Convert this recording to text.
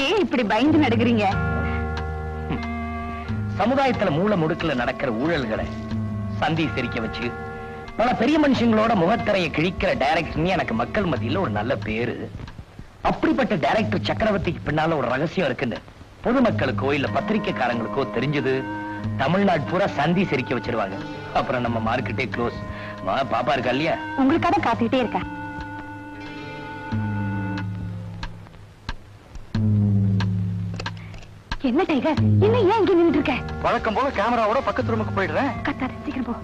ஏன் இப்படி பயந்து நடுக்கிறீங்க? சமுதாயத்துல மூல முடுக்கல நடக்கிற ஊழல்களை சந்தி சிரிக்க வச்சு பல பெரிய மனுஷங்களோட முகத்திரையை கிழிக்கிற டைரக்டர் எனக்கு மக்கள் மத்தியில ஒரு நல்ல பேரு. அப்படிப்பட்ட டைரக்டர் சக்கரவர்த்திக்கு பின்னால ஒரு ரகசியம் இருக்குன்னு பொதுமக்களுக்கோ இல்ல பத்திரிகைக்காரங்களுக்கோ தெரிஞ்சது தமிழ்நாடு பூரா சந்தி சிரிக்க வச்சிருவாங்க. அப்புறம் நம்ம மார்க்கெட்டே க்ளோஸ். பாப்பா இருக்கா இல்லையா? உங்களுக்காக காத்துக்கிட்டே இருக்கா. என்ன டைகர், என்ன ஏன் இங்க நின்னுட்டு இருக்க? வழக்கம் போல கேமராவோட பக்கத்து ரூமுக்கு போயிடுறேன். கத்தாத, சீக்கிரம் போ.